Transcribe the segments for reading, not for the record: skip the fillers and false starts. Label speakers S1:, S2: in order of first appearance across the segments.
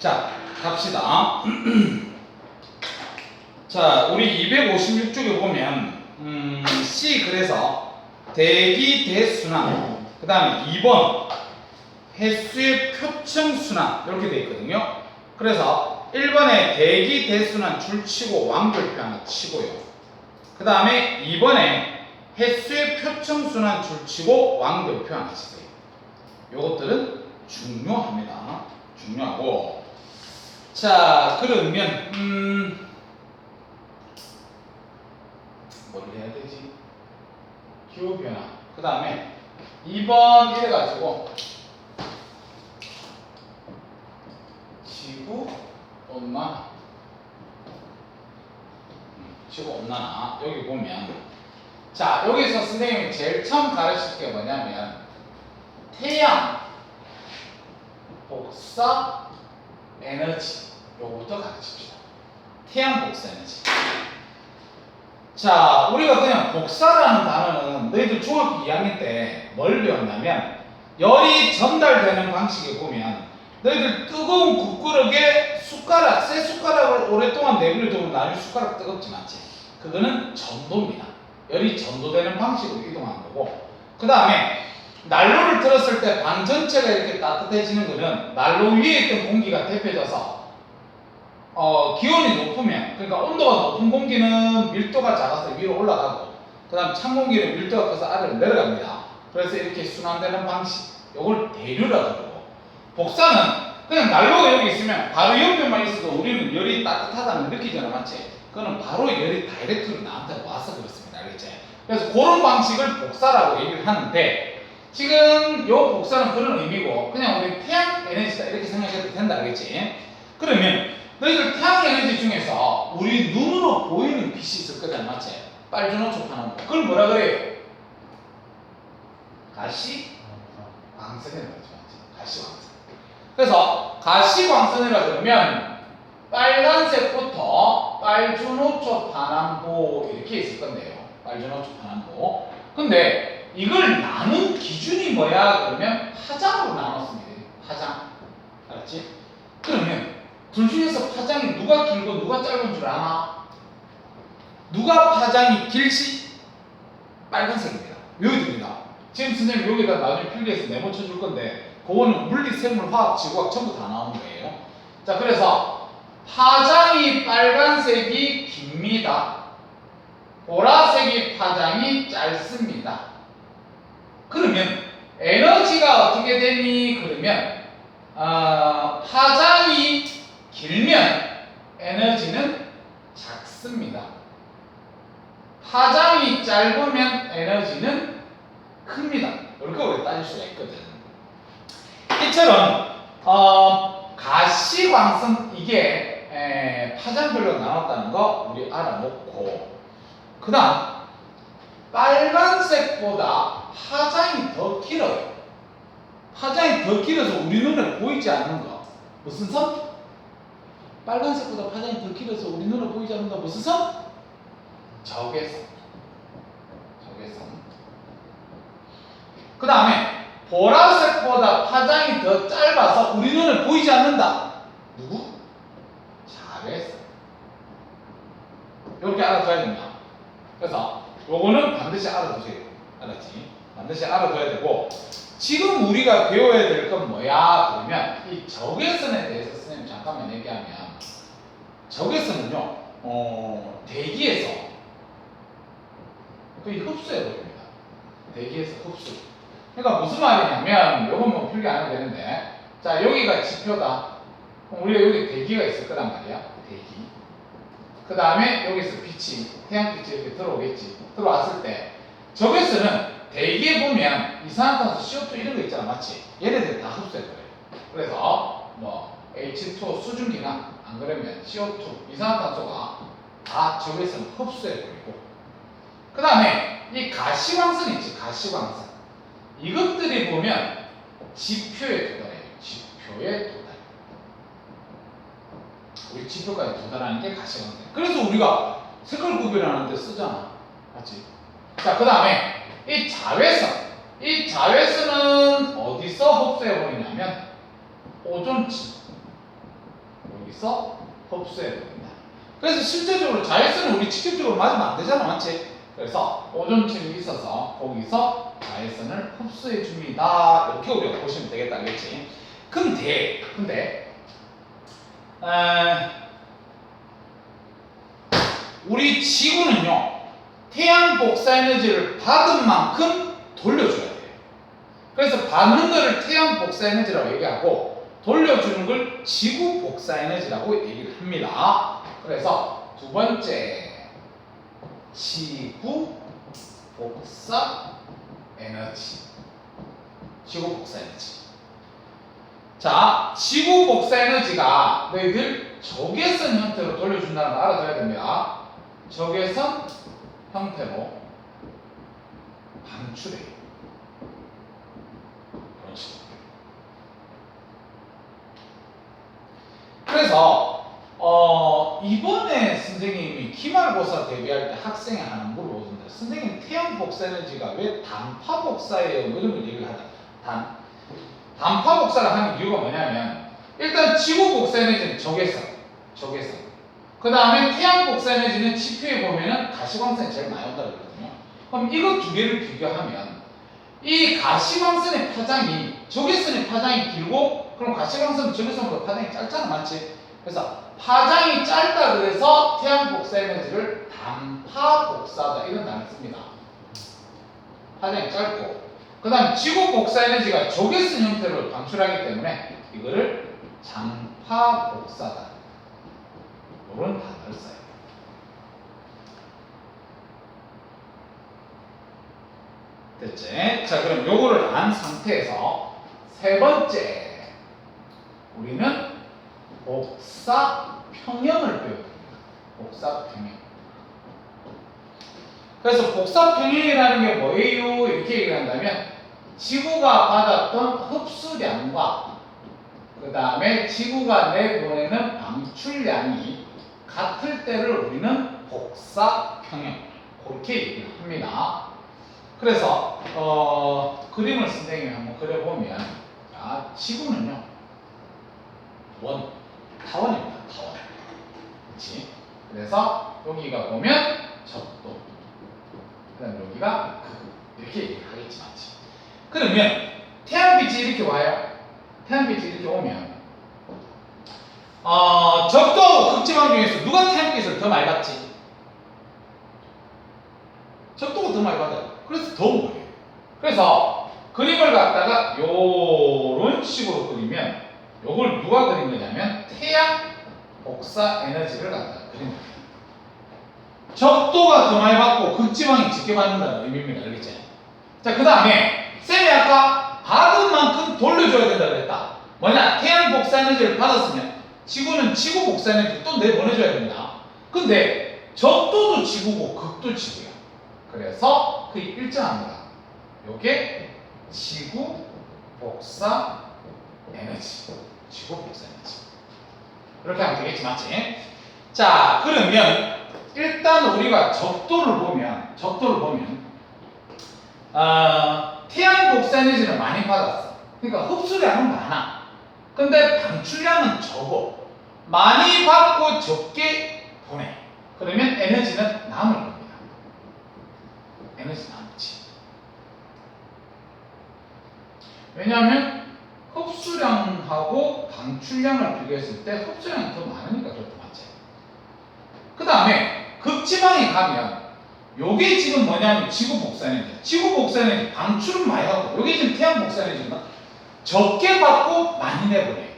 S1: 자, 갑시다. 자, 우리 256쪽에 보면 C 그래서 대기 대순환, 그 다음에 2번 횟수의 표층순환 이렇게 되어 있거든요. 그래서 1번에 대기 대순환 줄치고 왕별표 하나 치고요. 그 다음에 2번에 횟수의 표층순환 줄치고 왕별표 하나 치세요. 요것들은 중요합니다. 중요하고, 자, 그러면 뭘 해야 되지? 기호 변화. 그 다음에 2번 이래가지고 지구 온난화. 지구 온난화. 여기 보면, 자, 여기서 선생님이 제일 처음 가르칠 게 뭐냐면 태양 복사 에너지, 요거부터 가르칩시다. 태양 복사 에너지. 자, 우리가 그냥 복사라는 단어는 너희들 중학교 2학년 때 뭘 배웠냐면, 열이 전달되는 방식에 보면 너희들 뜨거운 국그릇에 숟가락, 새 숟가락을 오랫동안 내버려두면 나중에 숟가락 뜨겁지 않지? 그거는 전도입니다. 열이 전도되는 방식으로 이동하는 거고, 그 다음에 난로를 틀었을 때 방 전체가 이렇게 따뜻해지는 거는 난로 위에 있던 공기가 데펴져서 기온이 높으면, 그러니까 온도가 높은 공기는 밀도가 작아서 위로 올라가고, 그 다음 찬 공기는 밀도가 커서 아래로 내려갑니다. 그래서 이렇게 순환되는 방식, 요걸 대류라고 그러고, 복사는 그냥 난로가 여기 있으면 바로 옆에만 있어도 우리는 열이 따뜻하다는 걸 느끼잖아, 맞지? 그거는 바로 열이 다이렉트로 나한테 와서 그렇습니다, 알겠지? 그래서 그런 방식을 복사라고 얘기를 하는데, 지금 요 복사는 그런 의미고, 그냥 우리 태양 에너지다 이렇게 생각해도 된다, 알겠지? 그러면 너희들 태양 에너지 중에서 우리 눈으로 보이는 빛이 있을 거잖아, 맞지? 빨주노초파는 그걸 뭐라 그래요? 가시광선이라고 하죠. 가시광선. 그래서 가시광선이라 그러면 빨간색부터 빨주노초 파남보 이렇게 있을 건데요. 빨주노초 파남보. 근데 이걸 나눈 기준이 뭐야? 그러면 파장으로 나눴습니다. 파장. 알았지? 그러면 둘 중에서 파장이 누가 길고 누가 짧은 줄 아나? 누가 파장이 길지? 빨간색입니다. 외워야 됩니다. 지금 선생님 여기다 나중에 필기해서 메모 쳐줄 건데, 그거는 물리, 생물, 화학, 지구학 전부 다 나오는 거예요. 자, 그래서 파장이 빨간색이 깁니다. 보라색이 파장이 짧습니다. 그러면 에너지가 어떻게 되니? 그러면 파장이 길면 에너지는 작습니다. 파장이 짧으면 에너지는 큽니다. 이렇게 우리가 따질 수가 있거든. 이처럼 가시광선 이게 파장별로 나눴다는 거 우리 알아놓고, 그 다음 빨간색보다 파장이 더 길어요. 파장이 더 길어서 우리 눈에 보이지 않는 거 무슨 선? 빨간색보다 파장이 더 길어서 우리 눈에 보이지 않는 거 무슨 선? 적외선. 적외선. 그 다음에 보라색보다 파장이 더 짧아서 우리 눈에 보이지 않는다. 누구? 자외선. 이렇게 알아둬야 됩니다. 그래서 요거는 반드시 알아두세요. 알았지? 반드시 알아둬야 되고, 지금 우리가 배워야 될 건 뭐야? 그러면 이 적외선에 대해서 선생님 잠깐만 얘기하면, 적외선은요 대기에서 거의 흡수해버립니다. 대기에서 흡수. 그러니까 무슨 말이냐면, 요건 뭐 필기 안 해도 되는데, 자, 여기가 지표다. 그럼 우리가 여기 대기가 있을 거란 말이야. 대기. 그 다음에 여기서 빛이, 태양빛이 이렇게 들어오겠지. 들어왔을 때 적외선은 대기에 보면 이산화탄소, CO2 이런 거 있잖아, 맞지? 얘네들 다 흡수해버려요. 그래서 뭐 H2O 수증기나 안 그러면 CO2, 이산화탄소가 다 적외선을 흡수해버리고, 그 다음에 이 가시광선 있지, 가시광선. 이것들이 보면 지표에 도달해요. 지표에 도달. 우리 지표까지 도달하는 게 가시광선. 그래서 우리가 색깔 구별하는 데 쓰잖아, 맞지? 자, 그 다음에 이 자외선. 이 자외선은 어디서 흡수해버리냐면 오존층. 여기서 흡수해 버린다. 그래서 실제적으로 자외선을 우리 직접적으로 맞으면 안 되잖아, 맞지? 그래서 오존층이 있어서 거기서 자외선을 흡수해 줍니다. 이렇게 우리가 보시면 되겠다, 알겠지? 근데 우리 지구는요, 태양 복사 에너지를 받은 만큼 돌려줘야 돼요. 그래서 받는 거를 태양 복사 에너지라고 얘기하고 돌려주는 걸 지구 복사 에너지라고 얘기를 합니다. 그래서 두 번째, 지구 복사 에너지. 지구 복사 에너지. 자, 지구 복사 에너지가 너희들 적외선 형태로 돌려준다는 걸 알아둬야 됩니다. 적외선 형태로 방출해요. 그런 식으로. 그래서 이번에 선생님이 기말고사 대비할 때 학생이 하나 물어보던데, 선생님 태양 복사 에너지가 왜 단파 복사예요? 뭐 이런 걸 얘기를 하다. 단파 복사를 하는 이유가 뭐냐면, 일단 지구 복사 에너지는 적외선. 그 다음에 태양 복사 에너지는 지표에 보면은 가시광선이 제일 많이 온다고 그러거든요. 그럼 이거 두 개를 비교하면 이 가시광선의 파장이, 적외선의 파장이 길고, 그럼 가시광선은 적외선보다 파장이 짧잖아, 맞지? 그래서 파장이 짧다 그래서 태양 복사 에너지를 단파 복사다 이런 단어를 씁니다. 파장이 짧고, 그 다음 지구 복사 에너지가 적외선 형태로 방출하기 때문에 이거를 장파 복사다, 이런 단어를 써요. 됐지? 자, 그럼 요거를 안 상태에서 세 번째, 우리는 복사 평형을 배워야 됩니다. 복사 평형. 그래서 복사 평형이라는 게 뭐예요? 이렇게 얘기를 한다면, 지구가 받았던 흡수량과 그 다음에 지구가 내보내는 방출량이 같을 때를 우리는 복사 평형, 그렇게 얘기를 합니다. 그래서 그림을 선생님이 한번 그려보면, 지구는요, 타원입니다. 타원. 그렇지? 그래서 여기가 보면 적도, 그 다음에 여기가 극, 이렇게 얘기를 하겠지, 맞지? 그러면 태양빛이 이렇게 와요. 태양빛이 이렇게 오면 적도하고 극지방 중에서 누가 태양빛을 더 많이 받지? 적도가 더 많이 받아요. 그래서 더 무거워요. 그래서 그림을 갖다가 요런 식으로 그리면, 요걸 누가 그린 거냐면 태양 복사 에너지를 갖다가 그린 거예요. 적도가 더 많이 받고 극지방이 적게 받는다는 의미입니다. 알겠지? 자, 그 다음에 쌤이 아까 받은 만큼 돌려줘야 된다 그랬다. 뭐냐? 태양 복사 에너지를 받았으면 지구는 지구 복사 에너지를 또 내보내줘야 됩니다. 근데 적도도 지구고 극도 지구야. 그래서 그게 일정합니다. 요게 지구 복사 에너지. 지구 복사 에너지. 이렇게 하면 되겠지, 맞지? 자, 그러면 일단 우리가 적도를 보면 태양 복사 에너지를 많이 받았어. 그러니까 흡수량은 많아. 근데 방출량은 적어. 많이 받고 적게 보내. 그러면 에너지는 남을 겁니다. 에너지 남지. 왜냐하면 흡수량하고 방출량을 비교했을 때 흡수량이 더 많으니까 그렇다, 맞지? 그 다음에 극지방에 가면 요게 지금 뭐냐면 지구 복사 에너지. 지구 복사 에너지 방출은 많이 하고, 요게 지금 태양 복사 에너지는 적게 받고 많이 내보내.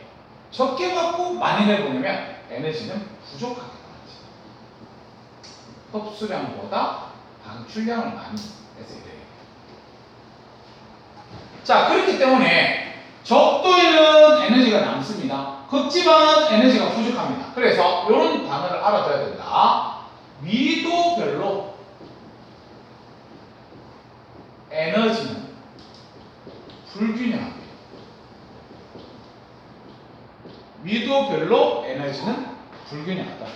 S1: 적게 받고 많이 내보내면 에너지는 부족하게 나가지. 흡수량보다 방출량을 많이 해서 이래요. 자, 그렇기 때문에 적도에는 에너지가 남습니다. 극지방은 에너지가 부족합니다. 그래서 이런 단어를 알아둬야 된다. 위도별로 에너지는 불균형합니다. 위도별로 에너지는 불균형하다.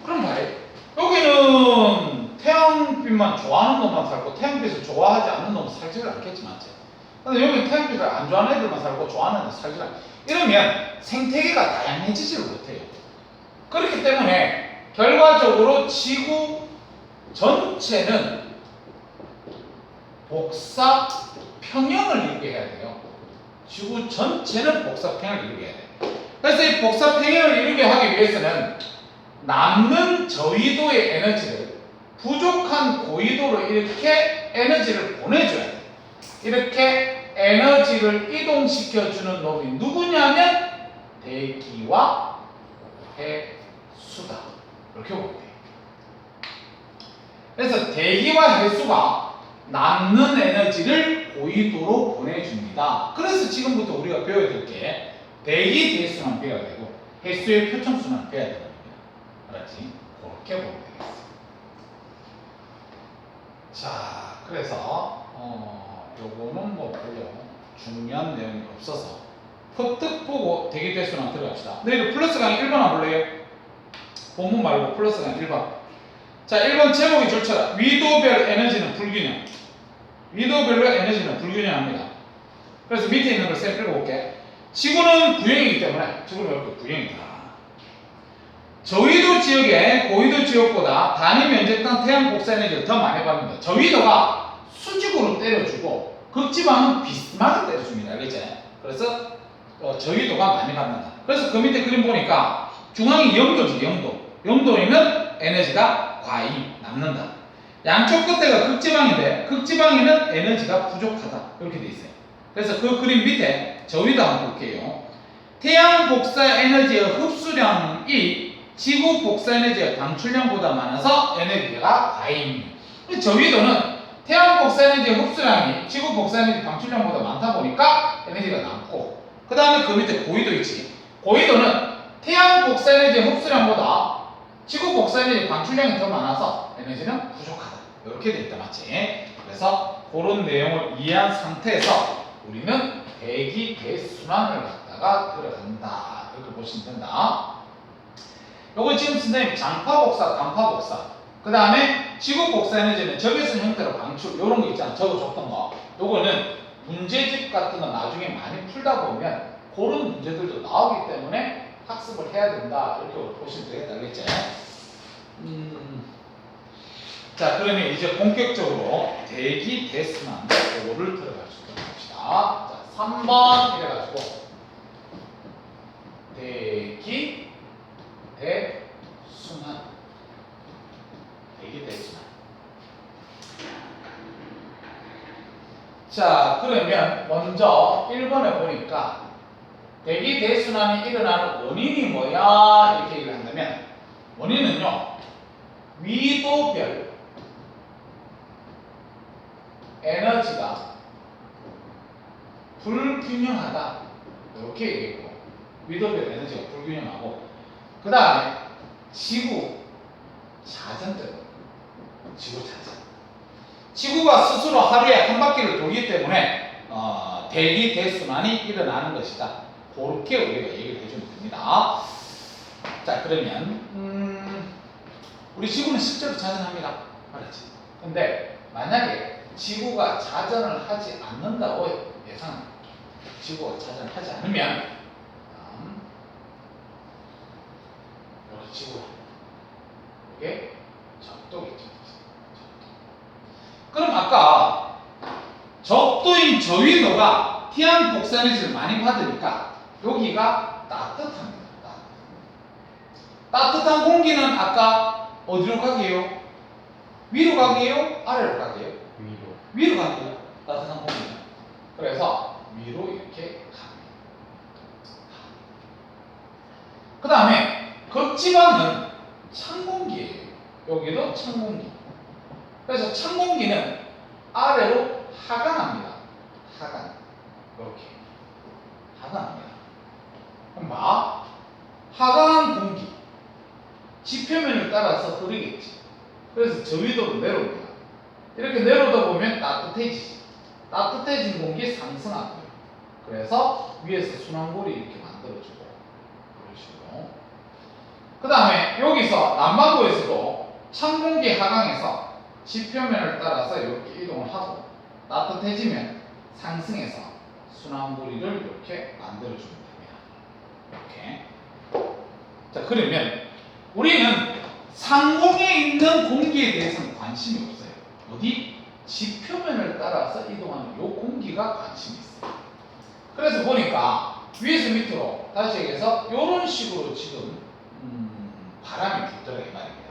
S1: 그럼 말이에요. 여기는 태양빛만 좋아하는 놈만 살고 태양빛을 좋아하지 않는 놈은 살지를 않겠지, 맞지? 근데 여기 태양빛을 안 좋아하는 애들만 살고 좋아하는 애들 살지 않아. 이러면 생태계가 다양해지지를 못해요. 그렇기 때문에 결과적으로 지구 전체는 복사 평형을 이루게 해야 돼요. 지구 전체는 복사 평형을 이루게 해야 돼요. 그래서 이 복사 평형을 이루게 하기 위해서는 남는 저위도의 에너지를 부족한 고위도로 이렇게 에너지를 보내줘야 돼요. 이렇게 에너지를 이동시켜주는 놈이 누구냐면 대기와 해수다. 이렇게 보면 돼요. 그래서 대기와 해수가 남는 에너지를 고위도로 보내줍니다. 그래서 지금부터 우리가 배워야 될 게 대기 대수만 배워야 되고 해수의 표청수만 배워야 되는 겁니다. 알았지? 그렇게 보면 되겠어요. 자, 그래서 요거는 뭐 별로 중요한 내용이 없어서 흡득 보고 대기 대수만 들어갑시다. 너희들 플러스 강의 1번 안 볼래요? 본문 말고 플러스 강의 1번. 자, 1번 제목이 좋죠. 위도별 에너지는 불균형. 위도별로 에너지는 불균형합니다. 그래서 밑에 있는 걸 쌤 읽어볼게. 지구는 구형이기 때문에 지구는 이렇게 구형이다. 저위도 지역의 고위도 지역보다 단위 면적당 태양 복사 에너지를 더 많이 받는다. 저위도가 수직으로 때려주고 극지방은 비스듬하게 때려줍니다. 알겠지? 그래서 저위도가 많이 받는다. 그래서 그 밑에 그림 보니까 중앙이 0도지, 0도. 0도이면 에너지가 과히 남는다. 양쪽 끝에가 극지방인데 극지방에는 에너지가 부족하다. 이렇게 돼 있어요. 그래서 그 그림 밑에 저위도 한번 볼게요. 태양 복사 에너지의 흡수량이 지구 복사 에너지의 방출량보다 많아서 에너지가 과잉입니다. 저위도는 태양 복사 에너지의 흡수량이 지구 복사 에너지 방출량보다 많다 보니까 에너지가 남고, 그 다음에 그 밑에 고위도 있지. 고위도는 태양 복사 에너지의 흡수량보다 지구 복사 에너지 방출량이 더 많아서 에너지는 부족하다. 이렇게 돼 있다, 맞지? 그래서 그런 내용을 이해한 상태에서 우리는 대기 대순환을 갖다가 들어간다. 이렇게 보시면 된다. 요거 지금 선생님 장파 복사, 단파 복사, 그 다음에 지구 복사 에너지는 적외선 형태로 방출, 요런 거 있잖아. 적어줬던 거. 요거는 문제집 같은 거 나중에 많이 풀다 보면 그런 문제들도 나오기 때문에 학습을 해야 된다. 이렇게 보시면 되겠다. 알겠지? 자, 그러면 이제 본격적으로 대기 대순환 요거를 들어갈 수 있도록 합시다. 자, 3번 이래가지고 대기 대순환, 대기 대순환. 자, 그러면 먼저 1번에 보니까 대기 대순환이 일어나는 원인이 뭐야? 이렇게 얘기를 한다면 원인은요, 위도별 에너지가 불균형하다. 이렇게 얘기했고, 위도별 에너지가 불균형하고, 그 다음에 지구 자전 때문에, 지구 자전. 지구가 스스로 하루에 한 바퀴를 돌기 때문에 대기 대순환이 일어나는 것이다. 그렇게 우리가 얘기를 해주면 됩니다. 자, 그러면 우리 지구는 실제로 자전합니다. 알았지? 근데 만약에 지구가 자전을 하지 않는다고 예상, 지구가 자전을 하지 않으면 이렇게 지구가 이게 적도겠죠. 그럼 아까 적도인 저위도가 태양 복사 에너지를 많이 받으니까 여기가 따뜻합니다. 따뜻한 공기는 아까 어디로 가게요? 위로 가게요? 아래로 가게요? 위로 가게요. 따뜻한 공기는. 그래서 위로 이렇게 갑니다. 그 다음에 극지방은 찬 공기예요. 여기도 찬 공기. 그래서 찬 공기는 아래로 하강합니다. 하강. 이렇게 하강합니다. 그럼 봐. 하강한 공기 지표면을 따라서 흐르겠지. 그래서 저위도로 내려옵니다. 이렇게 내려오다 보면 따뜻해지지. 따뜻해진 공기 상승하고요. 그래서 위에서 순환골이 이렇게 만들어지고 그런 식으로. 그 다음에 여기서 남반구에서도 찬 공기 하강해서 지표면을 따라서 이렇게 이동을 하고, 따뜻해지면 상승해서 순환고리를 이렇게 만들어주면 됩니다. 이렇게. 자, 그러면 우리는 상공에 있는 공기에 대해서는 관심이 없어요. 어디? 지표면을 따라서 이동하는 이 공기가 관심이 있어요. 그래서 보니까 위에서 밑으로 다시 얘기해서 이런 식으로 지금 바람이 불더라 이 말입니다.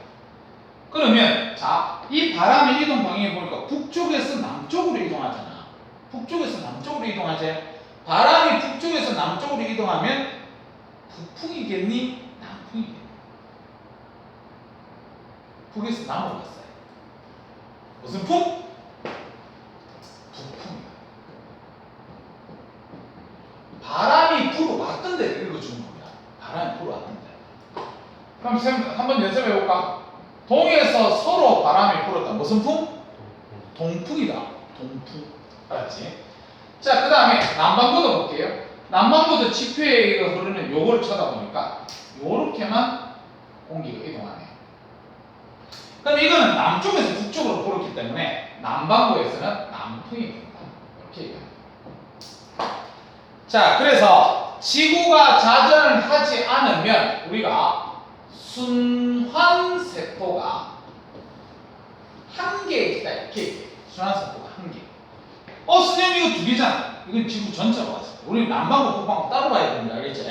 S1: 그러면 자, 이 바람의 이동 방향을 보니까 북쪽에서 남쪽으로 이동하잖아. 북쪽에서 남쪽으로 이동하지. 바람이 북쪽에서 남쪽으로 이동하면 북풍이겠니? 남풍이겠니? 북에서 남으로 갔어요. 무슨 풍? 북풍이다. 바람이 불어왔던 데를 읽어주는 겁니다. 바람이 불어왔던 데. 그럼 한번 연습해 볼까? 동에서 서로 바람이 불었다. 무슨 풍? 동풍이다. 동풍. 알았지? 자, 그 다음에 남반구도 볼게요. 남반구도 지표에 이거 흐르는 요걸 쳐다보니까 요렇게만 공기가 이동하네. 그럼 이거는 남쪽에서 북쪽으로 불었기 때문에 남반구에서는 남풍이 분다. 이렇게 얘기합니다. 자, 그래서 지구가 자전을 하지 않으면 우리가 순환세포가 한 개 있다 이렇게 얘기해요. 순환세포가 한 개. 선생님 이거 두 개잖아. 이건 지구 전체로 봤을 때. 우리 남반구 북반구 따로 봐야 됩니다. 알겠지?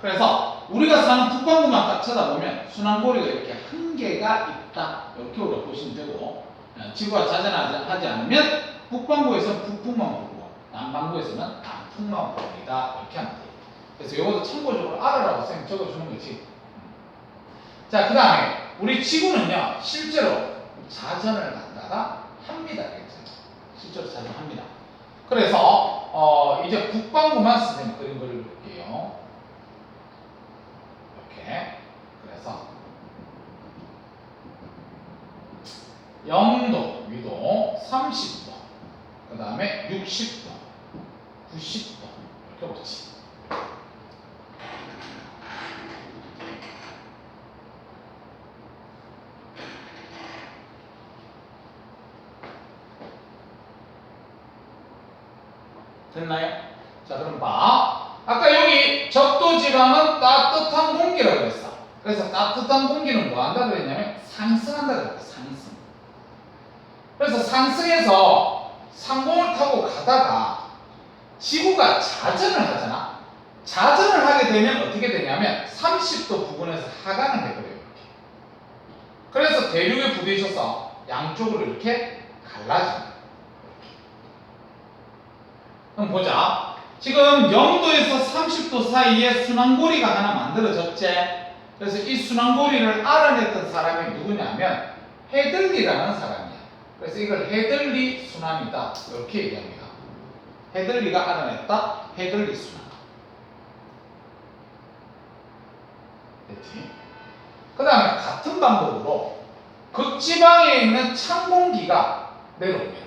S1: 그래서 우리가 사는 북반구만 딱 쳐다보면 순환고리가 이렇게 한 개가 있다. 이렇게 우리가 보시면 되고, 지구가 자전하지 않으면 북반구에서는 북풍만 부르고 남반구에서는 남풍만 부릅니다. 이렇게 하면 돼요. 그래서 이것도 참고적으로 알아라고 선생님 적어주는 거지. 자, 그 다음에 우리 지구는요 실제로 자전을 갖다가 합니다. 실제로 자전합니다. 그래서 이제 북반구만 선생님 그림 그려볼게요. 이렇게. 그래서 0도 위도 30도, 그 다음에 60도, 90도 이렇게 보지. 됐나요? 자, 그럼 봐. 아까 여기 적도지방은 따뜻한 공기라고 했어. 그래서 따뜻한 공기는 뭐 한다 그랬냐면 상승한다 그랬어. 상승. 그래서 상승해서 상공을 타고 가다가 지구가 자전을 하잖아. 자전을 하게 되면 어떻게 되냐면 30도 부근에서 하강을 해버려요. 이렇게. 그래서 대륙에 부딪혀서 양쪽으로 이렇게 갈라집니다. 그럼 보자. 지금 0도에서 30도 사이에 순환고리가 하나 만들어졌지. 그래서 이 순환고리를 알아냈던 사람이 누구냐면 헤들리라는 사람이야. 그래서 이걸 헤들리 순환이다. 이렇게 얘기합니다. 헤들리가 알아냈다. 헤들리 순환. 됐지? 그 다음에 같은 방법으로 극지방에 있는 찬 공기가 내려옵니다.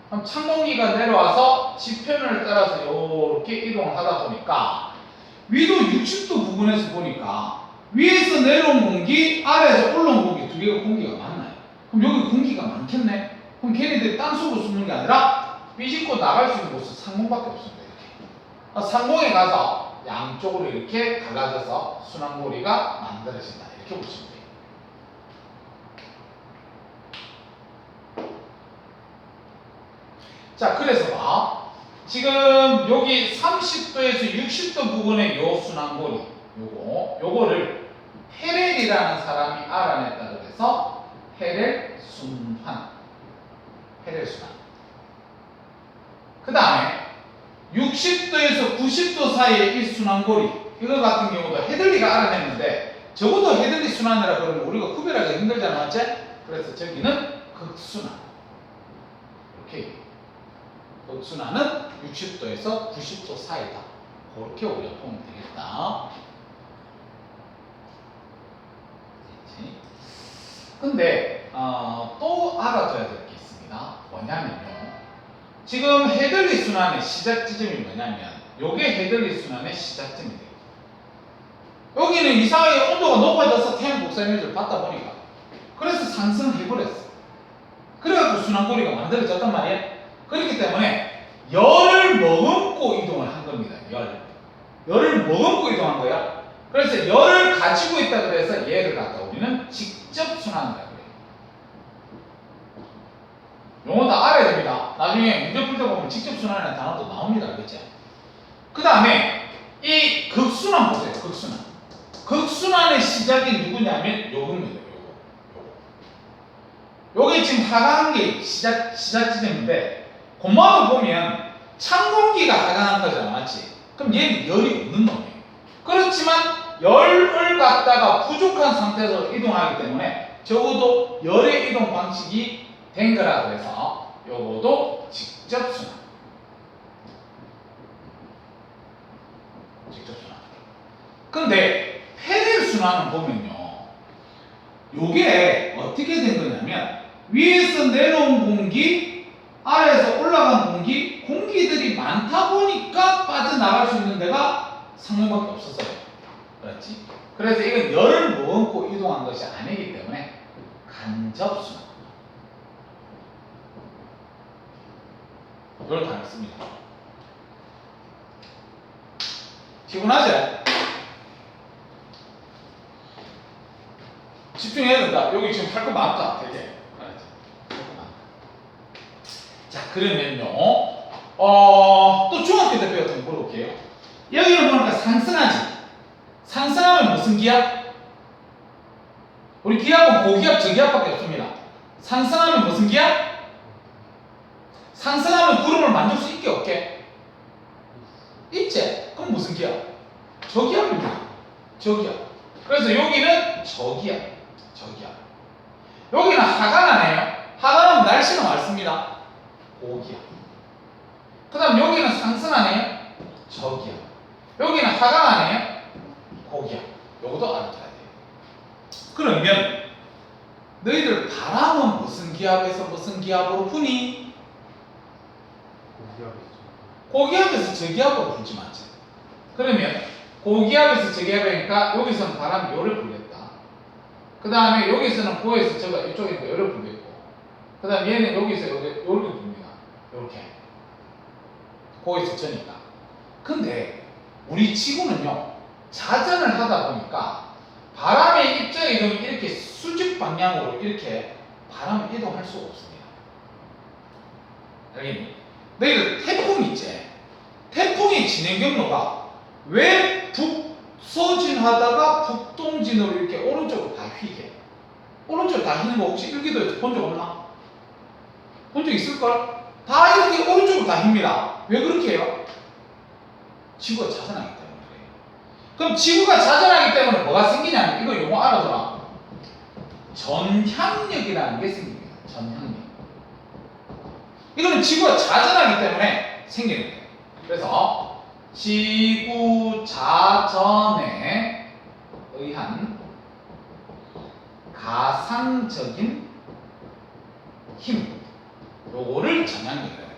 S1: 그럼 찬 공기가 내려와서 지표면을 따라서 이렇게 이동을 하다 보니까 위도 60도 부근에서 보니까 위에서 내려온 공기, 아래에서 올라온 공기 두 개가 공기가 많나요? 그럼 여기 공기가 많겠네? 그럼 걔네들이 땅속으로 숨는 게 아니라 삐집고 나갈 수 있는 곳은 상공밖에 없습니다. 이렇게. 상공에 가서 양쪽으로 이렇게 갈라져서 순환고리가 만들어진다. 이렇게 보시면 돼요. 자, 그래서 봐. 지금 여기 30도에서 60도 부분의 요 순환고리, 요거를 헤렐이라는 사람이 알아냈다 그래서 헤렐 순환. 그 다음에 60도에서 90도 사이의 이 순환고리, 이거 같은 경우도 헤들리가 알아냈는데 적어도 헤들리 순환이라 그러면 우리가 구별하기 힘들잖아, 맞지? 그래서 저기는 극순환. 이렇게. 극순환은 60도에서 90도 사이다. 그렇게 우리가 보면 되겠다. 됐지? 근데 또 알아둬야 될 게 있습니다. 뭐냐면요. 지금 헤들리 순환의 시작 지점이 뭐냐면 요게 헤들리 순환의 시작점이 돼요. 여기는 이상하게 온도가 높아져서 태양 복사 에너지를 받다 보니까 그래서 상승해버렸어. 그래갖고 순환고리가 만들어졌단 말이에요. 그렇기 때문에 열을 머금고 이동을 한 겁니다. 열을 머금고 이동한 거야. 그래서 열을 가지고 있다 그래서 얘를 갖다 우리는 직접 순환한다 그래요. 용어 다 알아야 됩니다. 나중에 문제 풀다 보면 직접 순환이라는 단어도 나옵니다. 알겠죠? 그 다음에 이 극순환 보세요. 극순환. 극순환의 시작이 누구냐면 요겁니다. 요게 지금 하강기 시작 지점인데, 고마도 보면 찬 공기가 하강한 거잖아, 맞지? 그럼 얘는 열이 없는 놈이에요. 그렇지만 열을 갖다가 부족한 상태에서 이동하기 때문에 적어도 열의 이동 방식이 된 거라 그래서 요거도 직접 순환. 직접 순환. 근데 패렐 순환은 보면요, 요게 어떻게 된 거냐면 위에서 내려온 공기, 아래에서 올라간 공기, 공기들이 많다 보니까 빠져나갈 수 있는 데가 상명밖에 없었어요. 그렇지? 그래서 이건 열을 머금고 이동한 것이 아니기 때문에 간접순환. 이걸 다 했습니다. 피곤하죠? 집중해야 된다. 여기 지금 할 거 많다. 되게. 자, 그러면요. 또 중학교 때 배웠던 거 물어볼게요. 여기를 보니까 상승하지. 상승하면 무슨 기압? 우리 기압은 고기압, 저기압밖에 없습니다. 상승하면 무슨 기압? 상승하면 구름을 만들 수 있게 없게? 있지? 그럼 무슨 기압? 저기압입니다. 저기압. 그래서 여기는 저기압. 저기압. 여기는 하강하네요. 하강하면 날씨가 맑습니다. 고기압. 그 다음 여기는 상승하네요. 저기압. 여기는 하강하네요. 고기압. 요것도 알아둬야 돼요. 그러면 너희들 바람은 무슨 기압에서 무슨 기압으로 부니? 고기압에서 저기압으로 불지 맞지? 그러면 고기압에서 저기압이니까 여기서는 바람이 요를 불겠다. 그 다음에 여기서는 고에서 저가 이쪽에서 요를 불겠고, 그 다음 얘는 여기서 요렇게 붑니다. 요렇게 고에서 저니까. 근데 우리 지구는요, 자전을 하다 보니까 바람의 입자 이동이 이렇게 수직 방향으로 이렇게 바람을 이동할 수가 없습니다. 알겠니? 너희들 태풍 있지? 태풍의 진행 경로가 왜 북서진하다가 북동진으로 이렇게 오른쪽으로 다 휘게? 오른쪽으로 다 휘는 거 혹시 일기도에서 본 적 없나? 본 적 있을걸? 다 이렇게 오른쪽으로 다 휩니다. 왜 그렇게 해요? 지구가 자전하기 때문에 그래요. 그럼 지구가 자전하기 때문에 뭐가 생기냐면, 이거 용어 알아둬라. 전향력이라는 게 생깁니다. 전향력. 이거는 지구가 자전하기 때문에 생기는 거예요. 그래서 지구 자전에 의한 가상적인 힘, 요거를 전향력이라고 해요.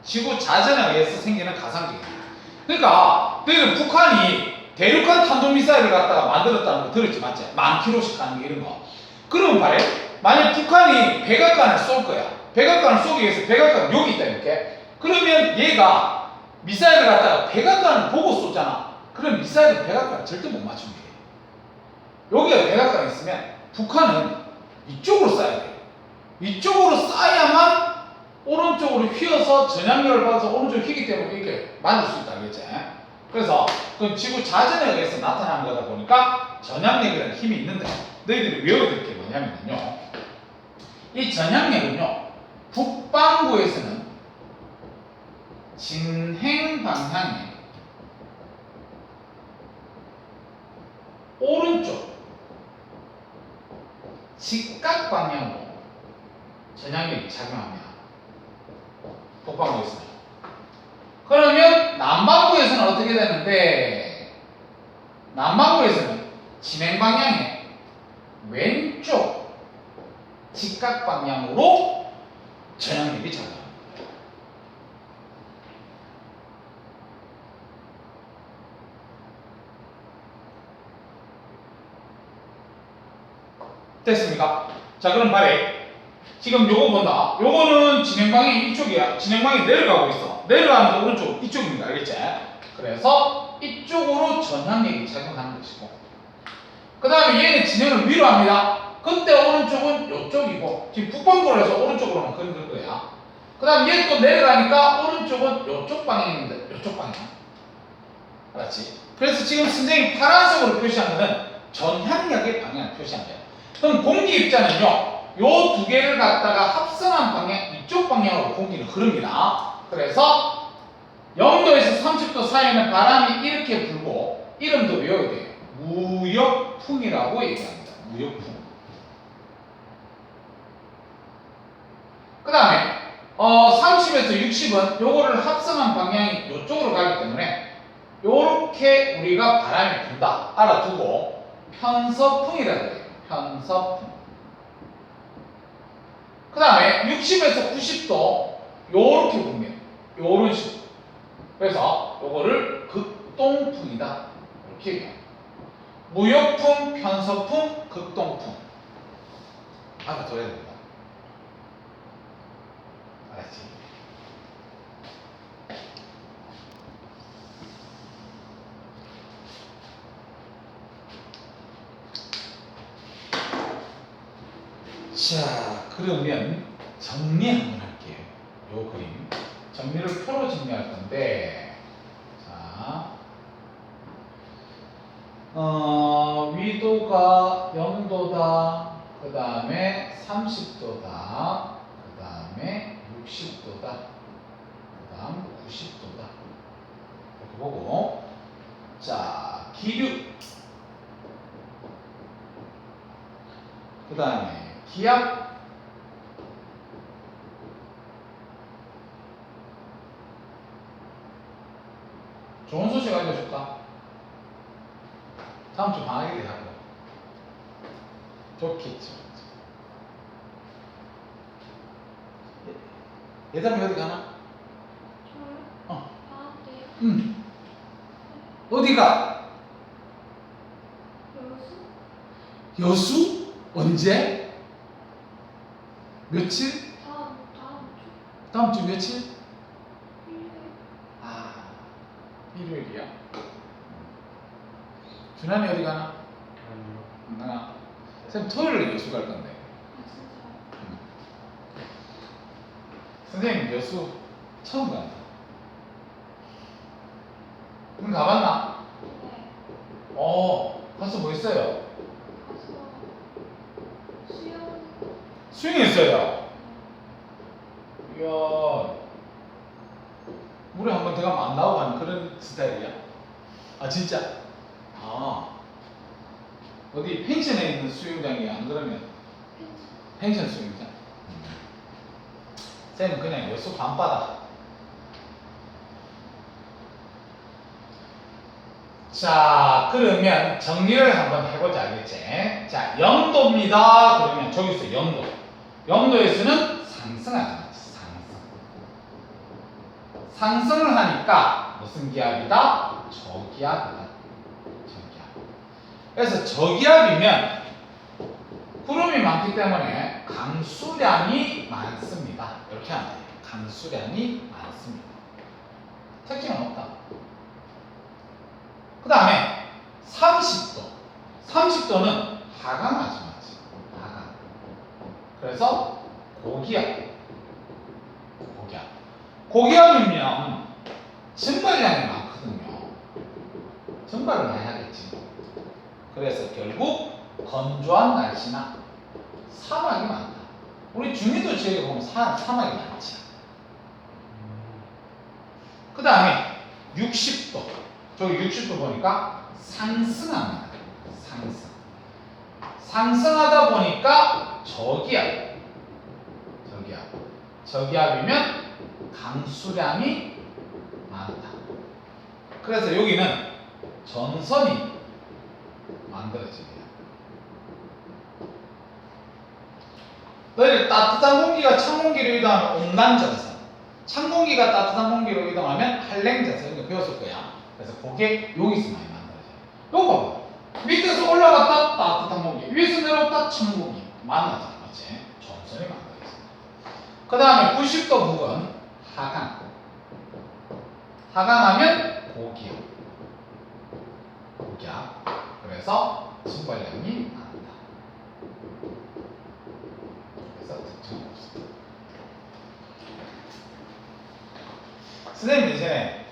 S1: 지구 자전에 의해서 생기는 가상적인 힘. 그러니까 너희는 북한이 대륙간 탄도미사일을 갖다가 만들었다는 거 들었지, 맞지? 10,000km씩 가는 게 이런 거. 그러면 말해, 만약 북한이 백악관을 쏠 거야. 백악관을 쏘기 위해서 백악관 여기 있다 이렇게. 그러면 얘가 미사일을 갖다가 백악관을 보고 쏘잖아. 그럼 미사일은 백악관을 절대 못 맞추는 거예요. 여기가 백악관이 있으면 북한은 이쪽으로 쏴야 돼요. 이쪽으로 쏴야만 오른쪽으로 휘어서 전향력을 받아서 오른쪽으로 휘기 때문에 이렇게 맞을 수 있다, 알겠지? 그래서 그 지구 자전에 의해서 나타나는 거다 보니까 전향력이라는 힘이 있는데, 너희들이 외워야 될 게 뭐냐면요, 이 전향력은요, 북반구에서는 진행 방향의 오른쪽 직각 방향으로 전향력이 작용합니다. 북반구에서는. 그러면 남반구에서는 어떻게 되는데, 남반구에서는 진행 방향의 왼쪽 직각 방향으로 전향력이 작용합니다. 됐습니까? 자, 그럼 말해. 지금 요거 본다. 요거는 진행방이 이쪽이야. 진행방이 내려가고 있어. 내려가는 오른쪽 이쪽입니다. 알겠지? 그래서 이쪽으로 전향력이 작용하는 것이고, 그 다음에 얘는 진행을 위로 합니다. 그때 오른쪽은 이쪽이고, 지금 북방구로 해서 오른쪽으로만 그리는 거야. 그 다음 얘 또 내려가니까 오른쪽은 이쪽 방향인데 이쪽 방향. 알았지? 그래서 지금 선생님이 파란색으로 표시한 거는 전향력의 방향을 표시한 거야. 그럼 공기 입자는요, 요 두 개를 갖다가 합성한 방향, 이쪽 방향으로 공기는 흐릅니다. 그래서 0도에서 30도 사이에는 바람이 이렇게 불고, 이름도 외워야 돼요. 무역풍이라고 얘기합니다. 무역풍. 그 다음에 30에서 60은 요거를 합성한 방향이 이쪽으로 가기 때문에 요렇게 우리가 바람이 분다 알아두고 편서풍이라고 해요. 편서풍. 그 다음에 60에서 90도 요렇게 봅니다. 요런 식으로. 그래서 요거를 극동풍이다 이렇게 얘기해요. 무역풍, 편서풍, 극동풍. 알아둬야 됩니다. 알았지? 자, 그러면 정리 한번 할게요. 요 그림. 정리를 표로 정리할 건데, 자, 위도가 0도다. 그 다음에 30도다. 그 다음에 60도다. 그 다음 90도다. 이렇게 보고, 자, 기류. 그 다음에 기압. 좋은 소식 알려줄까? 다음 주 방학이 돼하고 좋겠죠. 예담이 어디 가나?
S2: 저요? 방학 때요?
S1: 응. 어디가?
S2: 여수?
S1: 여수? 언제? 며칠?
S2: 다음 주?
S1: 다음 주 며칠?
S2: 일요일.
S1: 아, 일요일이야. 준환이 어디 가나? 나 쌤 토요일에 여수 갈 건데.
S2: 아 진짜요?
S1: 응. 선생님 여수 처음 간다. 응, 가봤나?
S2: 네.
S1: 가서 뭐 했어요?
S2: 가서 수영.
S1: 수영했어요. 이야, 물에 한 번 들어가면 안 나오고 하는 그런 스타일이야? 아 진짜? 아, 어디 펜션에 있는 수영장이 안 그러면 펜션 수영장? 쌤은 그냥 여수 밤바다. 자, 그러면 정리를 한번 해보자, 알겠지? 자, 0도입니다. 그러면 저기 있어, 0도. 0도에서는 상승하는 거지, 상승. 상승을 하니까 무슨 기압이다? 저기압이다. 저기압. 그래서 저기압이면 구름이 많기 때문에 강수량이 많습니다. 이렇게 하면 돼요. 강수량이 많습니다. 특징은 없다. 그 다음에 30도. 30도는 하강하지 마지. 하강. 그래서 고기압. 고기압. 고기압이면 증발량이 많거든요. 증발을 많이 하겠지. 그래서 결국 건조한 날씨나 사막이 많다. 우리 중위도 지역에 보면 사막이 많지. 그 다음에 60도. 저기 60도 보니까 상승합니다. 상승. 상승하다 보니까 저기압. 저기압. 저기압이면 강수량이 많다. 그래서 여기는 전선이 만들어집니다. 너희들 따뜻한 공기가 찬 공기로 이동하면 온난전선, 찬 공기가 따뜻한 공기로 이동하면 한랭전선, 이거 배웠을 거야. 그래서 그게 여기서 많이 만들어져요. 요거 봐봐. 밑에서 올라갔다 따뜻한 공기, 위에서 내려왔다 찬 공기 만나잖아, 맞지? 전선이 만들어져. 그 다음에 90도 부근 하강. 하강하면 고기압. 고기압. 그래서 순발력이 나온다. 그래서 특징은 없습니다. 선생님 예전에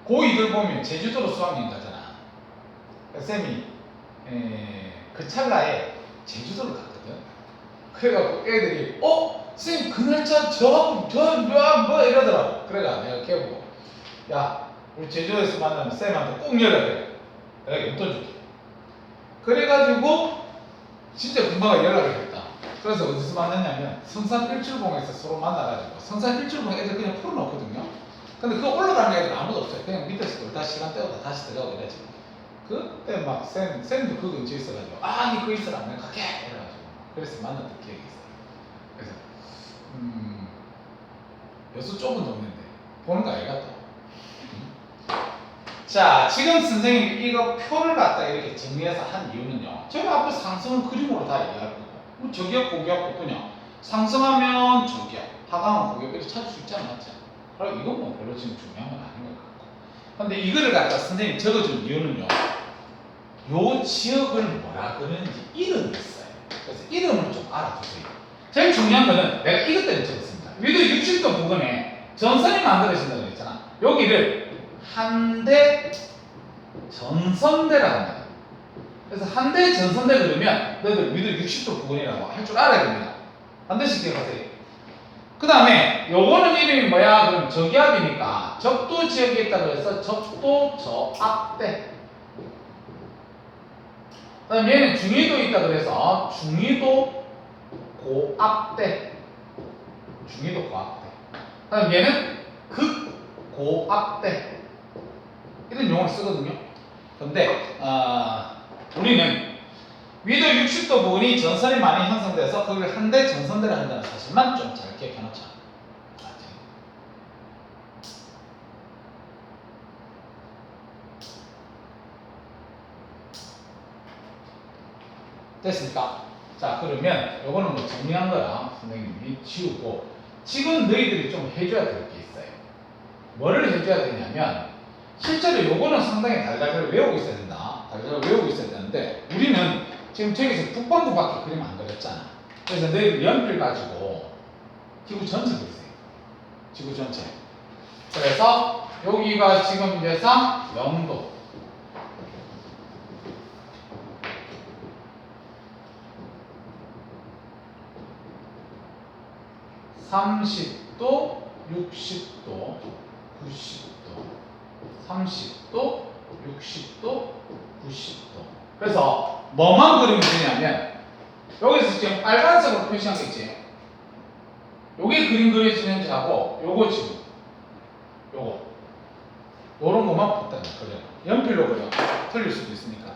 S1: 고2들 보면 제주도로 수학여행 가잖아. 쌤이 그 찰나에 제주도를 갔거든. 그래갖고 애들이 쌤 그 날짜 뭐 이러더라고. 그래가 내가 걔보고 야 우리 제주도에서 만나면 쌤한테 꼭 연락해. 내가 용돈 줄게. 그래가지고 진짜 금방 연락을 했다. 그래서 어디서 만났냐면 성산 일출봉에서 서로 만나가지고 성산 일출봉 애들 그냥 풀어놓거든요. 근데 그거 올라가는 애들 아무도 없어요. 그냥 밑에서 놀다 시간 때우다 다시 들어가고 이러지. 그때 막 쌤도 그 근처에 있어가지고 니 그거 있어라 내가 갈게 이래가지고 그래서 만났던 기억이 있어요. 그래서 여수 좁은 동네인데 보는 거 아이가 또. 자, 지금 선생님이 이거 표를 갖다 이렇게 정리해서 한 이유는요. 제가 앞에 상승은 그림으로 다 얘기할 거고 저기압 고기압도 그냥 상승하면 저기압 하강하면 고기압 이렇게 찾을 수 있잖아, 맞죠? 그럼 이건 뭐 별로 지금 중요한 건 아닌 것 같고. 근데 이거를 갖다 선생님이 적어준 이유는요. 요 지역을 뭐라 그러는지 이름이 있어요. 그래서 이름을 좀 알아두세요. 제일 중요한 거는 내가 이것 때문에 적었습니다. 위도 60도 부근에 전선이 만들어진다고 그랬잖아. 여기를 한대 전선대라고 합니다. 그래서 한대 전선대 그러면 너희들 위도 60도 부근이라고 할 줄 알아야 됩니다. 반드시 기억하세요. 그 다음에 요거는 이름이 뭐야? 그럼 저기압이니까 적도 지역에 있다고 해서 적도 저압대. 그 다음에 얘는 중위도 있다 그래서 중위도 고압대. 중위도 고압대. 그 다음에 얘는 극고압대. 이런 용어를 쓰거든요. 근데 우리는 위도 60도 부근이 전선이 많이 형성돼서 그걸 한대 전선대를 한다는 사실만 좀 잘 기억해 놓자. 됐습니까? 자, 그러면 요거는 뭐 정리한 거랑 선생님이 지우고 지금 너희들이 좀 해줘야 될 게 있어요. 뭐를 해줘야 되냐면 실제로 요거는 상당히 달달달 외우고 있어야 된다. 달달달 외우고 있어야 되는데 우리는 지금 저기서 북반구밖에 그림 안 그렸잖아. 그래서 너희들 연필 가지고 지구 전체 그리세요. 지구 전체. 그래서 여기가 지금 예상 0도. 30도, 60도, 90도, 30도, 60도, 90도. 그래서 뭐만 그리면 되냐면 여기서 지금 빨간색으로 표시한 게 있지. 요게 그림 그려지는지 하고 요거 지금 요거 요런 것만 붙다 그려. 연필로 그려. 틀릴 수도 있으니까.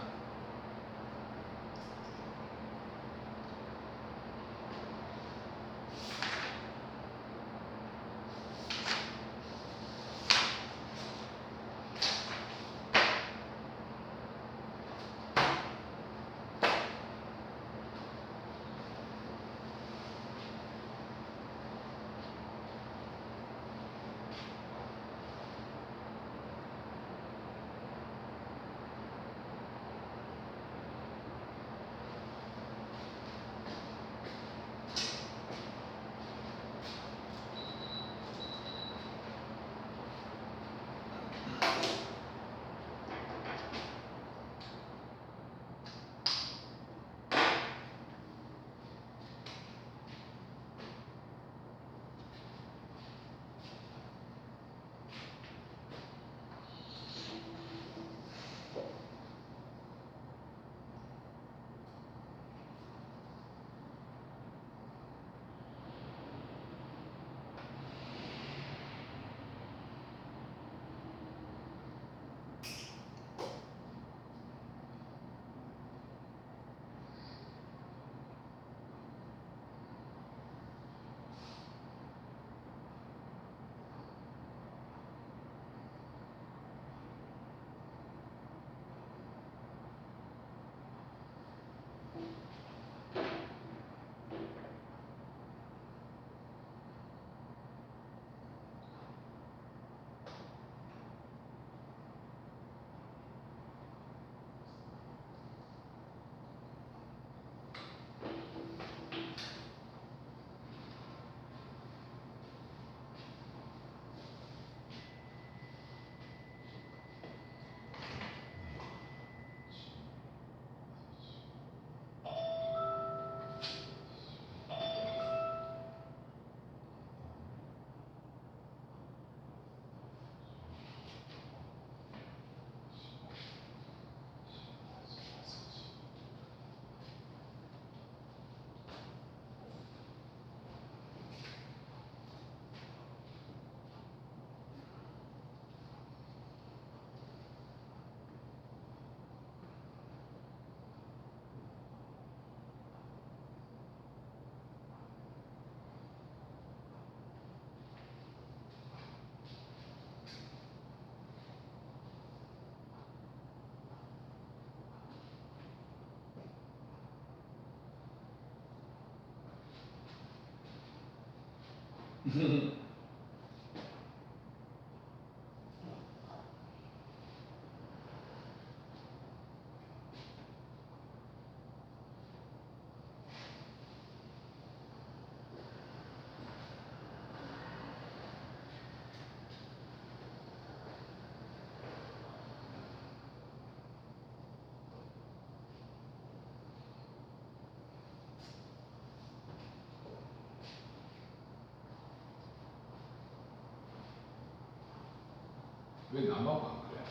S1: 왜 나만 안 그래?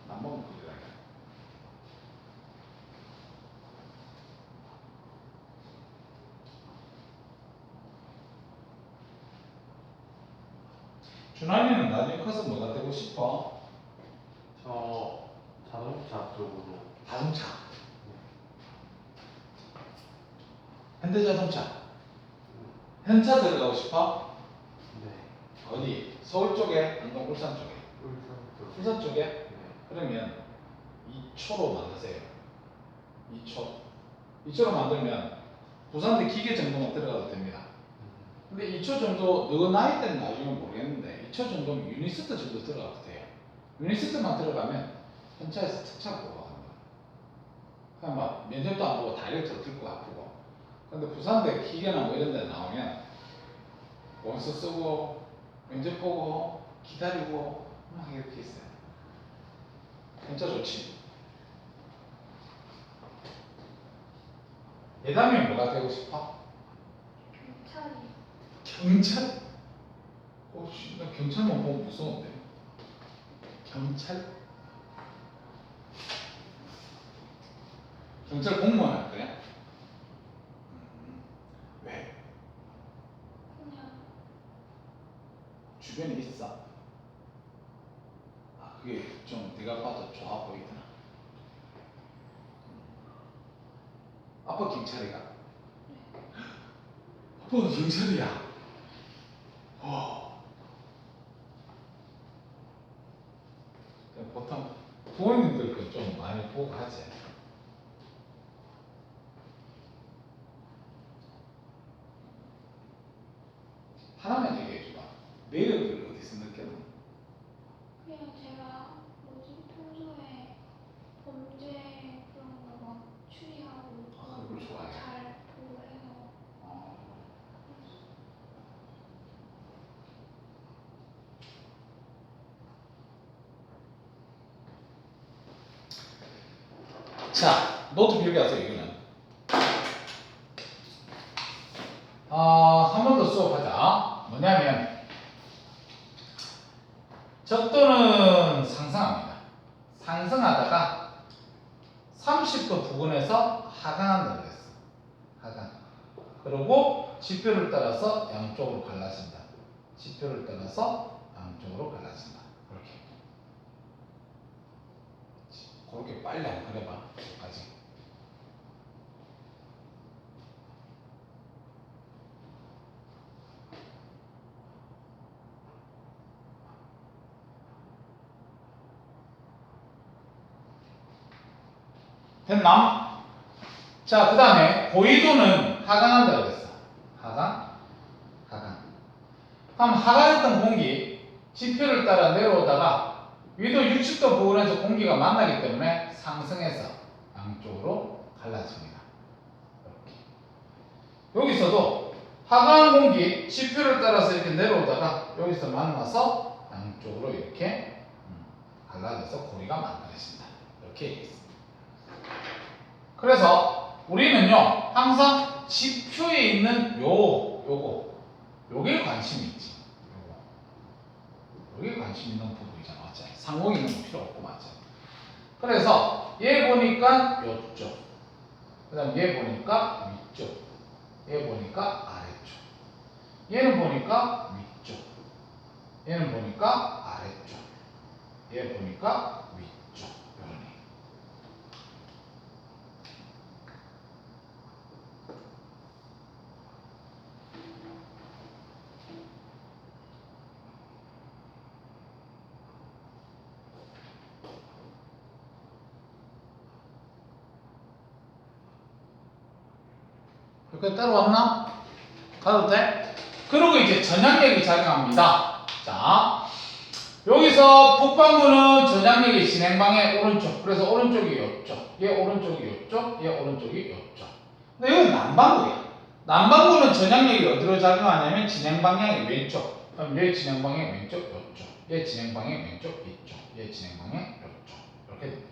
S1: 나만 그래. 준환이는 나중에 커서 뭐가 되고 싶어?
S3: 저 자동차 쪽으로.
S1: 자동차. 현대자동차. 현차 들어가고 싶어?
S3: 네.
S1: 어디? 서울 쪽에? 아니면 울산 쪽에?
S3: 울산 쪽.
S1: 울산 쪽에?
S3: 네.
S1: 그러면 2초로 만드세요. 2초. 2초로 만들면 부산대 기계 정도만 들어가도 됩니다. 근데 2초 정도, 너 나이 때는 나중에 모르겠는데 2초 정도면 유니스트 정도 들어가도 돼요. 유니스트만 들어가면 현차에서 특차 보고 합니다. 그냥 막 면접도 안 보고 다이렉트로 들고 아프고. 근데 부산대 기계나 뭐 이런 데 나오면 원서 쓰고 면접 보고 기다리고 막 이렇게 있어요. 현차 좋지. 예담이 뭐가 되고 싶어?
S2: 경찰이.
S1: 경찰? 씨, 나 경찰만 보면 무서운데. 경찰? 경찰 공무원 할 거야? 왜?
S2: 그냥
S1: 주변에 있어? 아, 그게 좀 네가 봐도 좋아 보이더라. 아빠 경찰이가? 아빠가 경찰이야. 보통 부모님들 그 좀 많이 보고 하지. 하나만 얘기해 주봐. 매력을 어디서 느꼈나?
S2: 그냥 제가 뭐지 평소에 범죄 그런 거 막 추리하고
S1: 아, 그걸 좋아해.
S2: 잘 보고 해서
S1: 어. 자, 노트 필기하세요, 이거는. 한 번 더 수업하자. 뭐냐면, 적도는 상승합니다. 상승하다가 30도 부근에서 하강한다고 그랬어. 하강. 그리고 지표를 따라서 양쪽으로 갈라진다. 지표를 따라서 양쪽으로 갈라진다. 그렇게 빨리 안 그려봐. 아직. 됐나? 자, 그 다음에 고위도는 하강한다고 그랬어. 하강, 하강. 그럼 하강했던 공기, 지표를 따라 내려오다가 위도 60도 부근에서 공기가 만나기 때문에 상승해서 양쪽으로 갈라집니다. 이렇게. 여기서도 하강한 공기, 지표를 따라서 이렇게 내려오다가 여기서 만나서 양쪽으로 이렇게 갈라져서 고리가 만들어진다. 이렇게 얘기했습니다. 그래서 우리는요 항상 지표에 있는 요게 관심이 있지. 요게 관심 있는 부분이잖아, 맞지? 상공 있는 거 필요 없고, 맞지? 그래서 얘 보니까 요쪽, 그다음 얘 보니까 위쪽, 얘 보니까 아래쪽, 얘는 보니까 위쪽, 얘는 보니까 아래쪽, 얘 보니까 위쪽. 이런 애. 여기까지 따라왔나? 가도 돼? 그리고 이제 전향력이 작용합니다. 자, 여기서 북반구는 전향력이 진행방의 오른쪽. 그래서 오른쪽이 이쪽. 얘 오른쪽이 이쪽. 얘 오른쪽이 이쪽. 근데 여기는 남반구야. 남반구는 전향력이 어디로 작용하냐면 진행방향이 왼쪽. 그럼 얘 진행방향 왼쪽, 이쪽. 얘 진행방향 왼쪽, 이쪽. 얘 진행방향 이쪽. 이렇게 됩니다.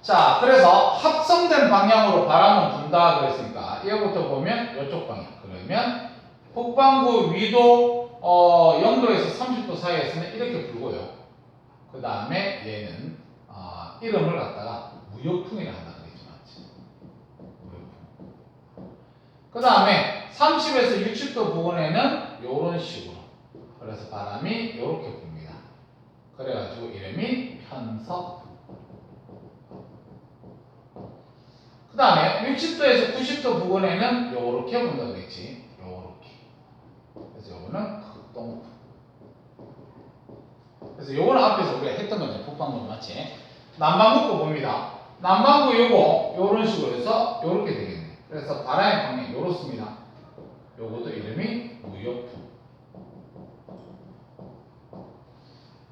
S1: 자, 그래서 합성된 방향으로 바람은 분다 그랬으니까 얘부터 보면 이쪽 방향. 그러면 북반구 위도 0도에서 30도 사이에서는 이렇게 불고요. 그 다음에 얘는 이름을 갖다가 무역풍이라 한다 그랬지, 맞지? 무역풍. 그 다음에 30에서 60도 부근에는 이런 식으로. 그래서 바람이 이렇게 붑니다. 그래가지고 이름이 편서풍. 그 다음에 60도에서 90도 부근에는 요렇게 분다고 했지. 요렇게. 그래서 요거는 극동풍. 그래서 요거는 앞에서 우리가 했던 거죠. 북반구 맞지? 남반구 거 봅니다. 남반구 요거 요런 식으로 해서 요렇게 되겠네. 그래서 바람의 방향이 요렇습니다. 요것도 이름이 무역풍.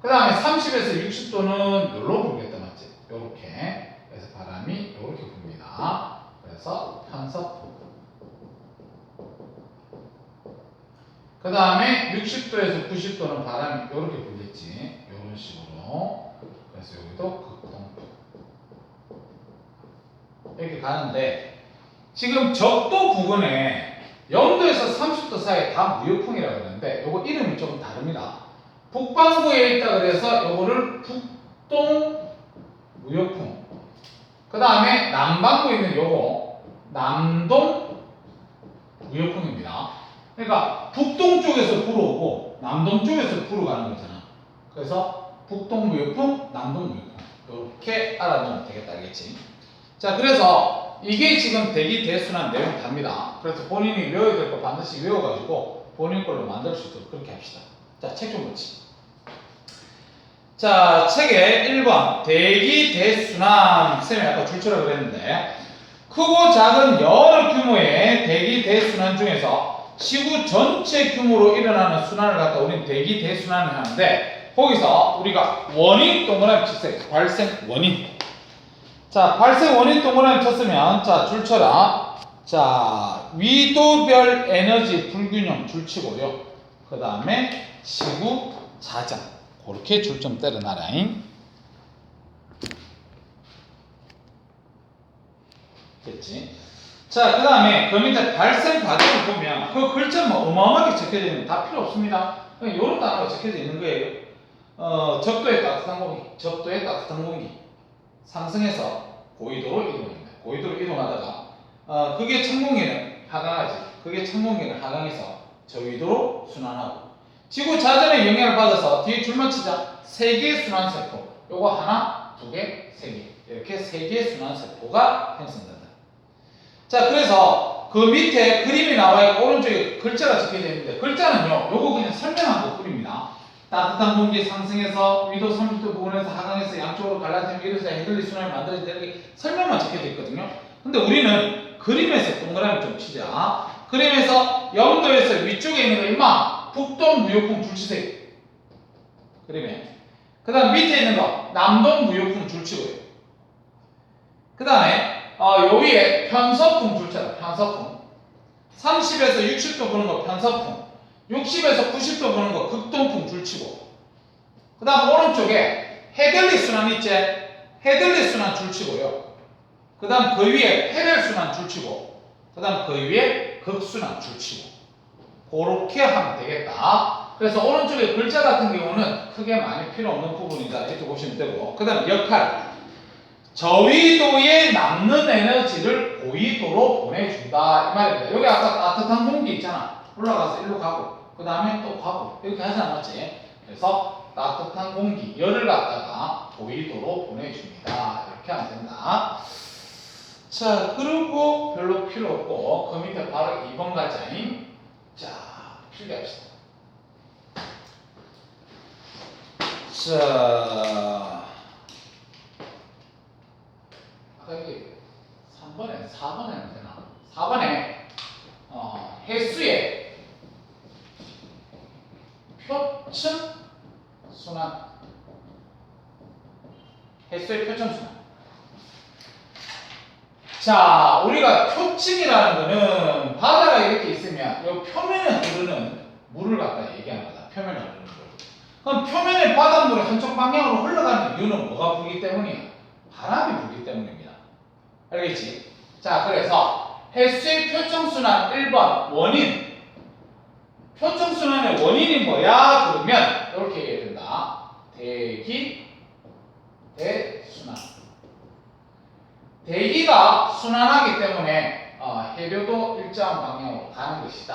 S1: 그 다음에 30에서 60도는 요로 불겠다 맞지? 요렇게. 그래서 바람이 요렇게 붑니다. 그래서 편서풍. 그 다음에 60도에서 90도는 바람이 요렇게 불겠지. 요런 식으로. 그래서 여기도 극동풍. 이렇게 가는데 지금 적도 부근에 0도에서 30도 사이에 다 무역풍이라고 그러는데 요거 이름이 조금 다릅니다. 북반구에 있다 그래서 요거를 북동 무역풍. 그 다음에 남반구에 있는 요거 남동 무역풍입니다. 그러니까 북동 쪽에서 불어오고 남동 쪽에서 불어가는 거잖아. 그래서 북동 무역풍, 남동 무역풍 이렇게 알아두면 되겠다 알겠지? 자, 그래서 이게 지금 대기 대순환 내용 답니다. 그래서 본인이 외워야 될 거 반드시 외워가지고 본인 걸로 만들 수 있도록 그렇게 합시다. 자, 책 좀 보지. 자, 책에 1번 대기 대순환 쌤이 아까 줄초라 그랬는데 크고 작은 여러 규모의 대기 대순환 중에서 지구 전체 규모로 일어나는 순환을 갖다 우리는 대기 대순환을 하는데 거기서 우리가 원인 동그라미 치세요. 발생 원인. 자, 발생 원인 동그라미 쳤으면 자, 줄쳐라. 자, 위도별 에너지 불균형 줄치고요. 그 다음에 지구 자전. 그렇게 줄 좀 때려놔라잉. 됐지? 자, 그 다음에 그 밑에 발생 과정을 보면 그 글자 뭐 어마어마하게 적혀져 있는 다 필요 없습니다. 그냥 요런 단어가 적혀져 있는 거예요. 적도의 따뜻한 공기, 적도의 따뜻한 공기 상승해서 고위도로 이동합니다. 고위도로 이동하다가 그게 찬 공기는 하강하지. 그게 찬 공기는 하강해서 저위도로 순환하고 지구 자전의 영향을 받아서 뒤에 줄만 치자. 3개의 순환세포. 요거 하나, 2개, 3개. 이렇게 3개의 순환세포가 형성된다. 자, 그래서 그 밑에 그림이 나와 있고 오른쪽에 글자가 적혀져 있는데 글자는요. 요거 그냥 설명한 거 그림이다. 따뜻한 공기 상승해서 위도 30도 부근에서 하강해서 양쪽으로 갈라지면 이래서 헤들리 순환을 만들어지는 게 설명만 적혀져 있거든요. 근데 우리는 그림에서 동그라미 좀 치자. 그림에서 0도에서 위쪽에 있는 거 임마 북동 무역풍 줄치세요. 그림에. 그 다음 밑에 있는 거 남동 무역풍 줄치고요. 그 다음에 요 위에 편서풍 줄쳐라. 편서풍. 30에서 60도 부는 거 편서풍. 60에서 90도 부는 거 극동풍 줄치고. 그 다음 오른쪽에 헤들리 순환 있지? 헤들리 순환 줄치고요. 그 다음 그 위에 페렐 순환 줄치고. 그 다음 그 위에 극순환 줄치고. 그렇게 하면 되겠다. 그래서 오른쪽에 글자 같은 경우는 크게 많이 필요 없는 부분이다. 이렇게 보시면 되고. 그 다음 역할. 저위도에 남는 에너지를 고위도로 보내준다. 이 말입니다. 여기 아까 따뜻한 공기 있잖아. 올라가서 일로 가고, 그 다음에 또 가고. 이렇게 하지 않았지? 그래서 따뜻한 공기, 열을 갖다가 고위도로 보내줍니다. 이렇게 하면 된다. 자, 그리고 별로 필요 없고, 그 밑에 바로 2번 가자잉. 자, 필기합시다. 자, 여기 3번에 4번에는 되나? 4번에 해수의 표층 순환. 해수의 표층 순환. 자, 우리가 표층이라는 거는 바다가 이렇게 있으면 이 표면에 흐르는 물을 갖다 얘기하는 거다. 표면에 흐르는 물. 그럼 표면에 바닷물이 한쪽 방향으로 흘러가는 이유는 뭐가 불기 때문이야? 바람이 불기 때문입니다. 알겠지? 자, 그래서 해수의 표층순환 1번 원인. 표층순환의 원인이 뭐야? 그러면 이렇게 얘기해야 된다. 대기, 대순환. 대기가 순환하기 때문에 해류도 일정한 방향으로 가는 것이다.